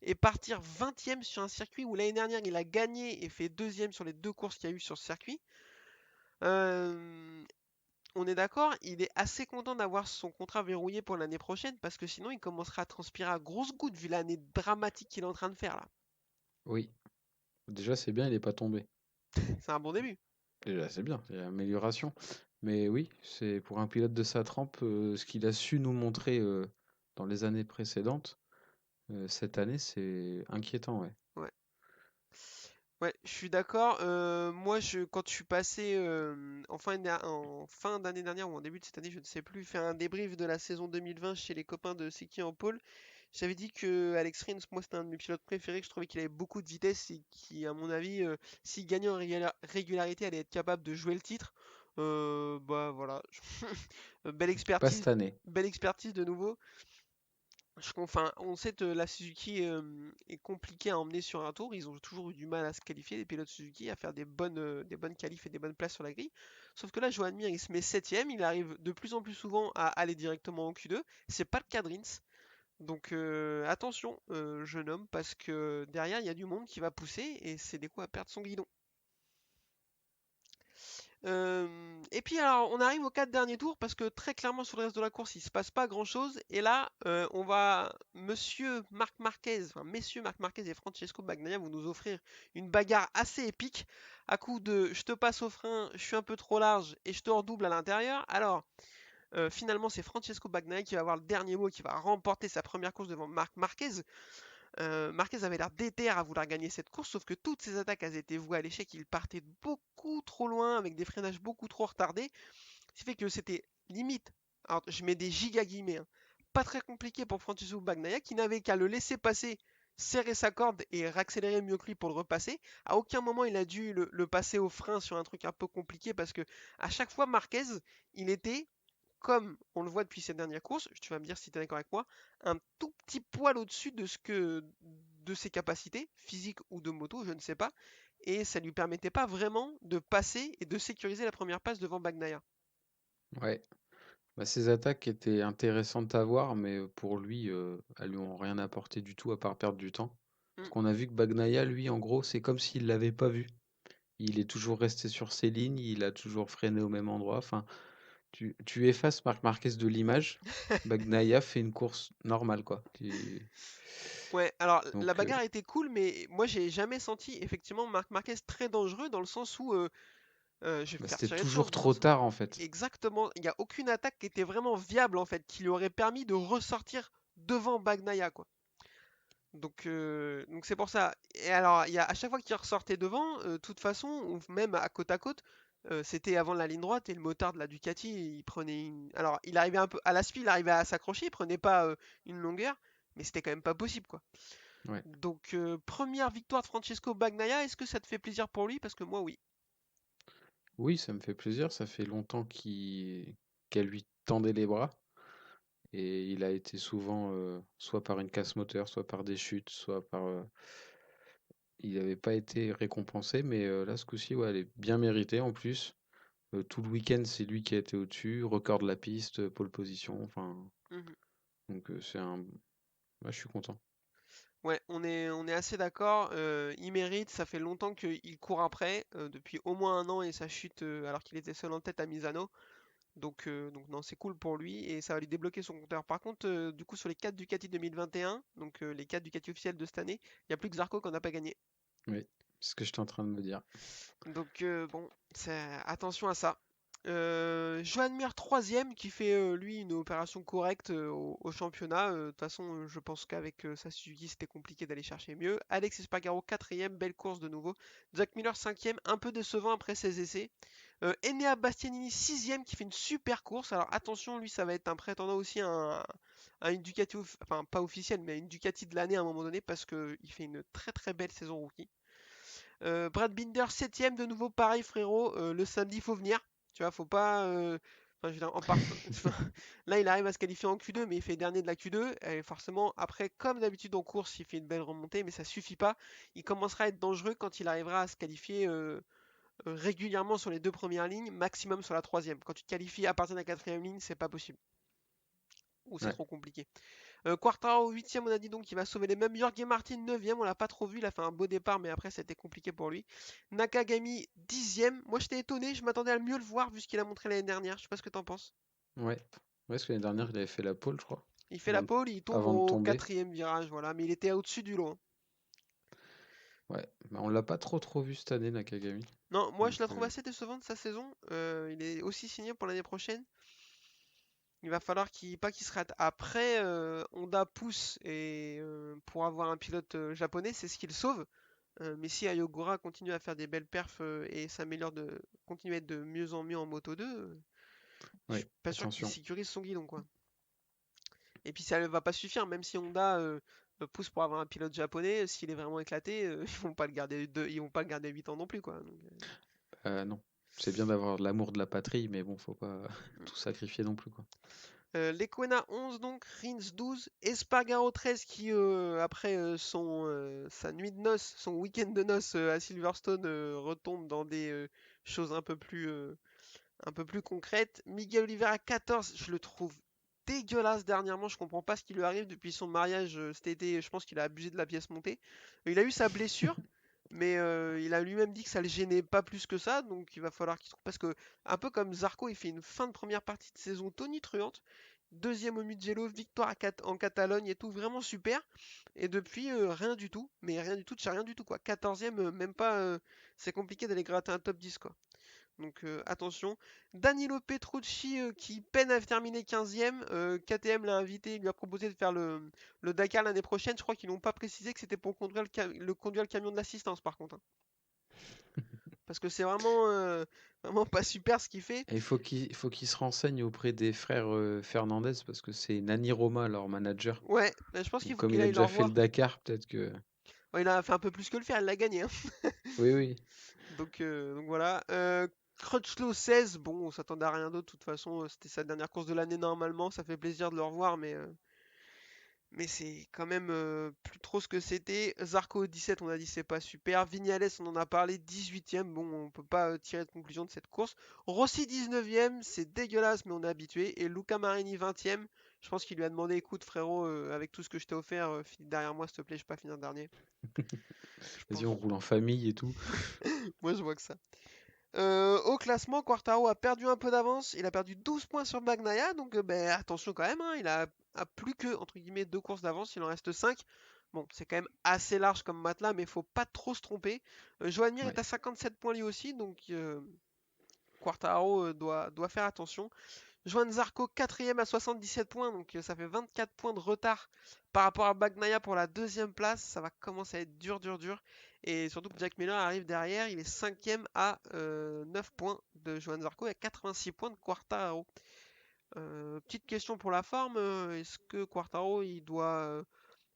et partir 20ème sur un circuit où l'année dernière il a gagné et fait deuxième sur les deux courses qu'il y a eu sur ce circuit. Euh, on est d'accord, il est assez content d'avoir son contrat verrouillé pour l'année prochaine parce que sinon il commencera à transpirer à grosses gouttes vu l'année dramatique qu'il est en train de faire là. Oui. Déjà, c'est bien, il est pas tombé. C'est un bon début. Déjà, c'est bien, il y a amélioration. Mais oui, c'est pour un pilote de sa trempe, ce qu'il a su nous montrer dans les années précédentes, cette année, c'est inquiétant, ouais. Ouais. Ouais, je suis d'accord. Moi, quand je suis passé en fin d'année dernière ou en début de cette année, je ne sais plus, faire un débrief de la saison 2020 chez les copains de Seki en pôle, j'avais dit que Alex Rins, moi, c'était un de mes pilotes préférés, que je trouvais qu'il avait beaucoup de vitesse et qui, à mon avis, s'il gagnait en régularité, allait être capable de jouer le titre. Bah voilà, Pas cette année. belle expertise de nouveau. Enfin, on sait que la Suzuki est compliquée à emmener sur un tour. Ils ont toujours eu du mal à se qualifier, les pilotes Suzuki, à faire des bonnes qualifs et des bonnes places sur la grille. Sauf que là, Joan Mir, il se met septième. Il arrive de plus en plus souvent à aller directement en Q2. C'est pas le cas de Rins. Donc attention, jeune homme, parce que derrière, il y a du monde qui va pousser et c'est des coups à perdre son guidon. Et puis alors, on arrive aux 4 derniers tours parce que très clairement sur le reste de la course, il se passe pas grand-chose. Et là, messieurs Marc Marquez et Francesco Bagnaia vont nous offrir une bagarre assez épique à coup de je te passe au frein, je suis un peu trop large et je te redouble à l'intérieur. Alors, finalement, c'est Francesco Bagnaia qui va avoir le dernier mot, qui va remporter sa première course devant Marc Marquez. Marquez avait l'air déter à vouloir gagner cette course, sauf que toutes ses attaques elles étaient vouées à l'échec. Il partait beaucoup trop loin avec des freinages beaucoup trop retardés. Ce qui fait que c'était limite, alors je mets des giga guillemets, hein, pas très compliqué pour Francisco Bagnaia qui n'avait qu'à le laisser passer, serrer sa corde et réaccélérer mieux que lui pour le repasser. À aucun moment il a dû le passer au frein sur un truc un peu compliqué parce que à chaque fois Marquez, il était comme on le voit depuis cette dernière course, tu vas me dire si tu es d'accord avec moi, un tout petit poil au-dessus de ses capacités, physiques ou de moto, je ne sais pas, et ça lui permettait pas vraiment de passer et de sécuriser la première passe devant Bagnaia. Ouais. Bah, ses attaques étaient intéressantes à voir, mais pour lui, elles lui ont rien apporté du tout à part perdre du temps. Parce Mm. qu'on a vu que Bagnaia, lui, en gros, c'est comme s'il l'avait pas vu. Il est toujours resté sur ses lignes, il a toujours freiné au même endroit. Enfin, tu effaces Marc Marquez de l'image, Bagnaia fait une course normale, quoi. Ouais, alors la Donc, bagarre était cool, mais moi j'ai jamais senti effectivement Marc Marquez très dangereux dans le sens où je vais me bah, faire c'était tirer dessus en toujours disant trop ça. tard, en fait. Exactement, il n'y a aucune attaque qui était vraiment viable en fait, qui lui aurait permis de ressortir devant Bagnaia quoi. Donc c'est pour ça. Et alors, à chaque fois qu'il ressortait devant, de toute façon, ou même à côte, c'était avant la ligne droite et le motard de la Ducati, il prenait une. Alors, il arrivait un peu à la suite, il arrivait à s'accrocher, il prenait pas une longueur, mais c'était quand même pas possible quoi. Ouais. Donc première victoire de Francesco Bagnaia, est-ce que ça te fait plaisir pour lui? Parce que moi oui. Oui, ça me fait plaisir. Ça fait longtemps qu'elle lui tendait les bras. Et il a été souvent, soit par une casse moteur, soit par des chutes, soit par... il n'avait pas été récompensé, mais là, ce coup-ci, ouais, elle est bien méritée en plus. Tout le week-end, c'est lui qui a été au-dessus, record de la piste, pole position, enfin... Mhm. Donc c'est un... Ouais, je suis content. Ouais, on est assez d'accord. Il mérite, ça fait longtemps qu'il court après, depuis au moins un an et sa chute alors qu'il était seul en tête à Misano. Donc non, c'est cool pour lui et ça va lui débloquer son compteur. Par contre, du coup, sur les 4 Ducati 2021, donc les 4 Ducati officiels de cette année, il n'y a plus que Zarco qu'on n'a pas gagné. Oui, c'est ce que j'étais en train de me dire. Donc bon, attention à ça. Joan Mir troisième qui fait lui une opération correcte au championnat. De toute façon, je pense qu'avec sa Suzuki c'était compliqué d'aller chercher mieux. Alex Espargaro quatrième, belle course de nouveau. Jack Miller cinquième, un peu décevant après ses essais. Enea Bastianini sixième qui fait une super course. Alors attention, lui ça va être un prétendant aussi à une Ducati, enfin pas officielle, mais une Ducati de l'année à un moment donné parce qu'il fait une très très belle saison rookie. Brad Binder septième de nouveau pareil frérot. Le samedi faut venir. Tu vois, faut pas. Enfin, je veux dire, là, il arrive à se qualifier en Q2, mais il fait dernier de la Q2. Et forcément, après, comme d'habitude en course, il fait une belle remontée, mais ça suffit pas. Il commencera à être dangereux quand il arrivera à se qualifier régulièrement sur les deux premières lignes, maximum sur la troisième. Quand tu te qualifies à partir de la quatrième ligne, c'est pas possible. Ou c'est Ouais. trop compliqué. Quartaro 8ème, on a dit donc qu'il va sauver les mêmes. Jorge Martin 9ème, on l'a pas trop vu, il a fait un beau départ, mais après c'était compliqué pour lui. Nakagami 10ème, moi j'étais étonné, je m'attendais à mieux le voir vu ce qu'il a montré l'année dernière, je sais pas ce que t'en penses. Ouais. Ouais, parce que l'année dernière, il avait fait la pole, je crois, Il fait la avant de, pole, il tombe avant de au tomber. quatrième virage, voilà, mais il était au-dessus du lot, hein. Ouais, bah, on l'a pas trop vu cette année, Nakagami. Non, moi je Donc, la trouve assez décevante sa saison. Il est aussi signé pour l'année prochaine. Il va falloir pas qu'il se rate. Après, Honda pousse et pour avoir un pilote japonais, c'est ce qui le sauve. Mais si Ayogura continue à faire des belles perfs et continue à être de mieux en mieux en Moto 2, je suis ouais, pas sûr qu'il attention. sécurise son guidon, quoi. Et puis ça ne va pas suffire, même si Honda pousse pour avoir un pilote japonais, s'il est vraiment éclaté, ils vont pas le garder 8 ans non plus, quoi. Donc, Non, c'est bien d'avoir l'amour de la patrie, mais bon, faut pas tout sacrifier non plus, quoi. Lequena 11 donc, Rins 12, Espargaro 13 qui après sa nuit de noces, son week-end de noces à Silverstone retombe dans des choses un peu plus concrètes. Miguel Oliveira 14, je le trouve dégueulasse dernièrement, je comprends pas ce qui lui arrive depuis son mariage cet été, je pense qu'il a abusé de la pièce montée. Il a eu sa blessure, mais il a lui-même dit que ça le gênait pas plus que ça, donc il va falloir qu'il trouve parce que un peu comme Zarco, il fait une fin de première partie de saison tonitruante. Deuxième au Mugello, victoire en Catalogne et tout, vraiment super. Et depuis, rien du tout, mais rien du tout, de rien du tout quoi. 14e, même pas, c'est compliqué d'aller gratter un top 10 quoi. Donc attention. Danilo Petrucci qui peine à terminer 15e. KTM l'a invité, il lui a proposé de faire le Dakar l'année prochaine. Je crois qu'ils n'ont pas précisé que c'était pour conduire le camion de l'assistance par contre, hein. Parce que c'est vraiment, vraiment pas super ce qu'il fait. Et il faut qu'il se renseigne auprès des frères Fernandez parce que c'est Nani Roma, leur manager. Ouais, là, je pense Donc, qu'il faut comme qu'il il a aille déjà leur fait le voir. Dakar, peut-être que. Ouais, il a fait un peu plus que le faire, il l'a gagné, hein. Oui, oui. Donc voilà. Crutchlow 16, bon, on s'attendait à rien d'autre. De toute façon, c'était sa dernière course de l'année normalement. Ça fait plaisir de le revoir, mais c'est quand même plus trop ce que c'était. Zarco 17, on a dit c'est pas super. Vignales, on en a parlé 18ème. Bon, on peut pas tirer de conclusion de cette course. Rossi 19ème, c'est dégueulasse, mais on est habitué. Et Luca Marini 20ème. Je pense qu'il lui a demandé écoute, frérot, avec tout ce que je t'ai offert, finis derrière moi, s'il te plaît, je vais pas finir dernier. Je Vas-y, on pense. roule en famille et tout. Moi, je vois que ça. Au classement, Quartaro a perdu un peu d'avance. Il a perdu 12 points sur Bagnaia. Donc, ben, attention quand même, hein, il a plus que, entre guillemets, 2 courses d'avance. Il en reste 5. Bon, c'est quand même assez large comme matelas, mais il faut pas trop se tromper. Joan Mir est Ouais. à 57 points lui aussi. Donc, Quartaro doit faire attention. Joan Zarco, quatrième à 77 points, donc ça fait 24 points de retard par rapport à Bagnaia pour la deuxième place. Ça va commencer à être dur, dur, dur. Et surtout que Jack Miller arrive derrière, il est cinquième à 9 points de Joan Zarco et à 86 points de Quartaro. Petite question pour la forme, est-ce que Quartaro il doit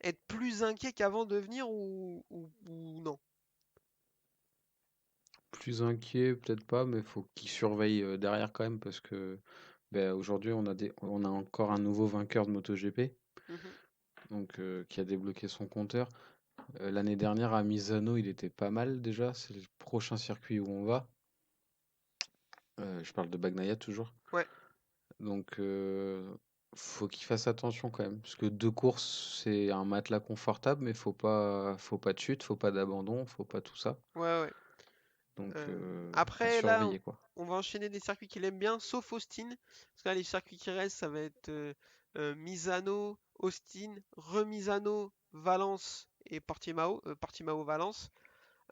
être plus inquiet qu'avant de venir ou non? Plus inquiet, peut-être pas, mais faut qu'il surveille derrière quand même parce que ben, aujourd'hui on a encore un nouveau vainqueur de MotoGP, Mhm. donc qui a débloqué son compteur. L'année dernière à Misano, il était pas mal déjà. C'est le prochain circuit où on va. Je parle de Bagnaia toujours. Ouais, Donc faut qu'il fasse attention quand même, parce que 2 courses c'est un matelas confortable, mais faut pas de chute, faut pas d'abandon, faut pas tout ça. ouais, ouais. Donc à Après, là, surveiller quoi. on va enchaîner des circuits qu'il aime bien, sauf Austin. Parce que là, les circuits qui restent, ça va être Misano, Austin, Remisano, Valence et Portimao. Portimao, Valence.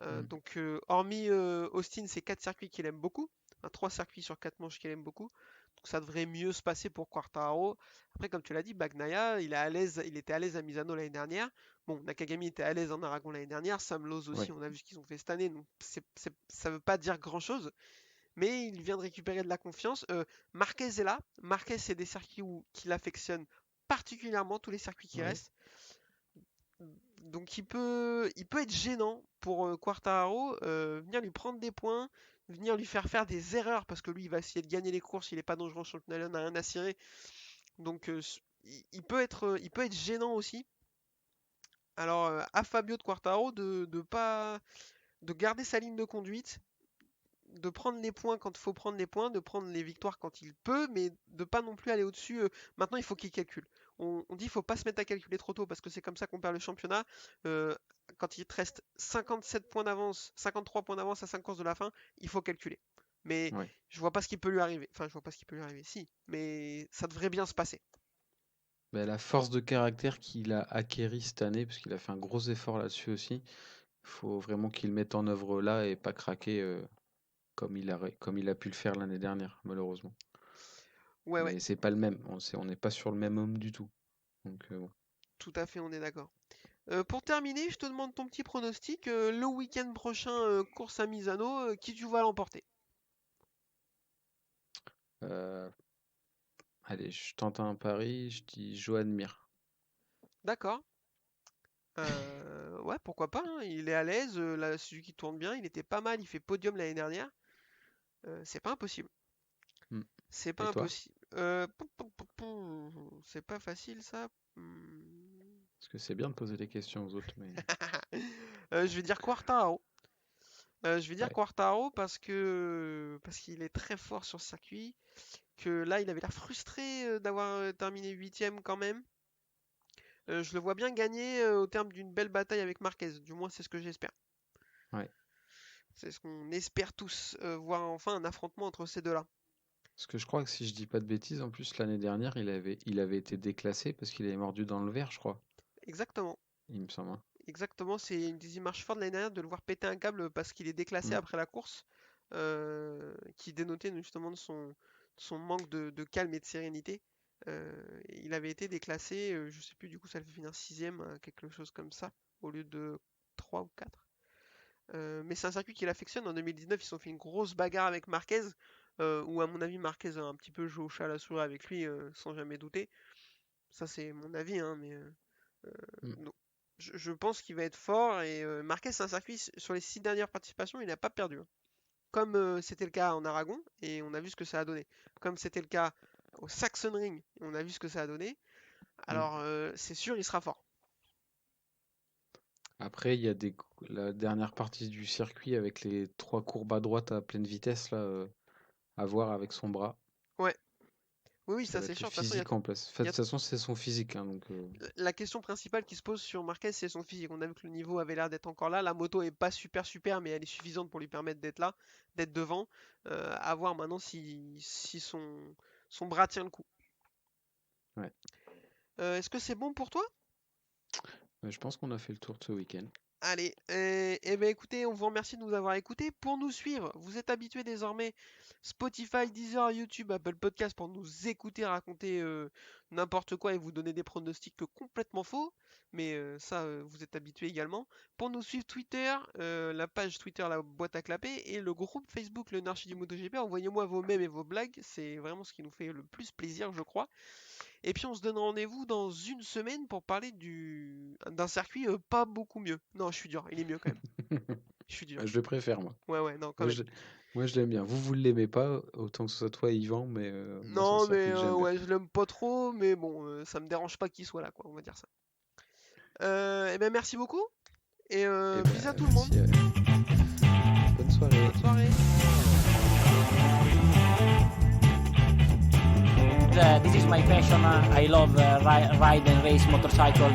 Mm. Hormis Austin, c'est 4 circuits qu'il aime beaucoup. 3 circuits sur 4 manches qu'il aime beaucoup. Donc ça devrait mieux se passer pour Quartararo. Après, comme tu l'as dit, Bagnaia, il est à l'aise, il était à l'aise à Misano l'année dernière. Bon, Nakagami était à l'aise en Aragon l'année dernière. Sam Lowe aussi, Ouais, on a vu ce qu'ils ont fait cette année. Donc ça veut pas dire grand-chose. Mais il vient de récupérer de la confiance. Marquez est là. Marquez, c'est des circuits qu'il affectionne particulièrement, tous les circuits qui ouais. restent. Donc il peut être gênant pour Quartararo, venir lui prendre des points, venir lui faire des erreurs parce que lui il va essayer de gagner les courses, il est pas dangereux en championnat, il n'a rien à cirer. Donc il peut être gênant aussi. Alors à Fabio de Quartararo de garder sa ligne de conduite, de prendre les points quand il faut prendre les points, de prendre les victoires quand il peut, mais de pas non plus aller au-dessus. Maintenant, il faut qu'il calcule. On dit qu'il faut pas se mettre à calculer trop tôt parce que c'est comme ça qu'on perd le championnat. Euh, Quand il te reste 57 points d'avance, 53 points d'avance à 5 courses de la fin, il faut calculer. Mais Ouais. je vois pas ce qui peut lui arriver. Enfin, je vois pas ce qui peut lui arriver. Si, mais ça devrait bien se passer. Ben, la force de caractère qu'il a acquéri cette année, parce qu'il a fait un gros effort là-dessus aussi, faut vraiment qu'il mette en œuvre là et pas craquer comme il a pu le faire l'année dernière, malheureusement. Ouais, ouais, Mais c'est pas le même. On n'est pas sur le même homme du tout. Donc bon. tout à fait, on est d'accord. Pour terminer, je te demande ton petit pronostic. Le week-end prochain, course à Misano, qui tu vois l'emporter? Euh, allez, je tente un pari. Je dis Joan Mir. D'accord. Ouais, pourquoi pas, hein, il est à l'aise, la Suzuki tourne bien, il était pas mal, il fait podium l'année dernière. C'est pas impossible. Hmm. C'est pas Et toi? impossible. C'est pas facile ça. Hmm. Parce que c'est bien de poser des questions aux autres, mais Je vais dire Quartaro. Je vais dire ouais. Quartaro parce qu'il est très fort sur ce circuit. Que là, il avait l'air frustré d'avoir terminé huitième quand même. Je le vois bien gagner au terme d'une belle bataille avec Marquez. Du moins, c'est ce que j'espère. Ouais. C'est ce qu'on espère tous, voir enfin un affrontement entre ces deux-là. Parce que je crois que si je dis pas de bêtises, en plus l'année dernière, il avait été déclassé parce qu'il avait mordu dans le verre, je crois. Exactement. Il me semble, hein. Exactement, c'est une des images fortes de l'année dernière de le voir péter un câble parce qu'il est déclassé Hmm. après la course, qui dénotait justement de son manque de calme et de sérénité. Il avait été déclassé, je sais plus, du coup ça le fait finir sixième, quelque chose comme ça, au lieu de 3 ou 4. Mais c'est un circuit qu'il affectionne. En 2019, ils se sont fait une grosse bagarre avec Marquez, où à mon avis Marquez a un petit peu joué au chat à la souris avec lui, sans jamais douter. Ça c'est mon avis, hein, mais Hmm. non. Je pense qu'il va être fort et Marquez, c'est un circuit sur les 6 dernières participations, il n'a pas perdu, hein. Comme c'était le cas en Aragon et on a vu ce que ça a donné. Comme c'était le cas au Saxon Ring, et on a vu ce que ça a donné. Hmm. Alors c'est sûr, il sera fort. Après, il y a la dernière partie du circuit avec les trois courbes à droite à pleine vitesse là, à voir avec son bras. Ouais, oui, oui, Ça ça va c'est être le sûr. De toute façon, physique en place. Enfin, il y de a- toute façon, c'est son physique, hein, donc la question principale qui se pose sur Marquez, c'est son physique. On a vu que le niveau avait l'air d'être encore là. La moto est pas super super, mais elle est suffisante pour lui permettre d'être là, d'être devant. À voir maintenant si son bras tient le coup. ouais. Est-ce que c'est bon pour toi? Je pense qu'on a fait le tour de ce week-end. Allez, eh ben écoutez, on vous remercie de nous avoir écoutés. Pour nous suivre, vous êtes habitués désormais Spotify, Deezer, YouTube, Apple Podcast pour nous écouter raconter n'importe quoi et vous donner des pronostics complètement faux. Mais ça, vous êtes habitués également. Pour nous suivre Twitter, la page Twitter, la boîte à clapper, et le groupe Facebook, le Narchi du MotoGP. Envoyez-moi vos mèmes et vos blagues, c'est vraiment ce qui nous fait le plus plaisir, je crois. Et puis on se donne rendez-vous dans une semaine pour parler d'un circuit pas beaucoup mieux. Non, je suis dur, il est mieux quand même. Je suis dur. Je le préfère, moi. Ouais, ouais, non, quand Moi, même. je, moi, je l'aime bien. Vous ne l'aimez pas, autant que ce soit toi et Yvan, mais moi, c'est un Non, mais circuit que j'aime bien. ouais, je l'aime pas trop, mais bon, ça me dérange pas qu'il soit là, quoi, on va dire ça. Et ben merci beaucoup, et Et bisous à ben, tout le monde. merci. Bonne soirée. Bonne soirée. This is my passion. I love ride and race motorcycle.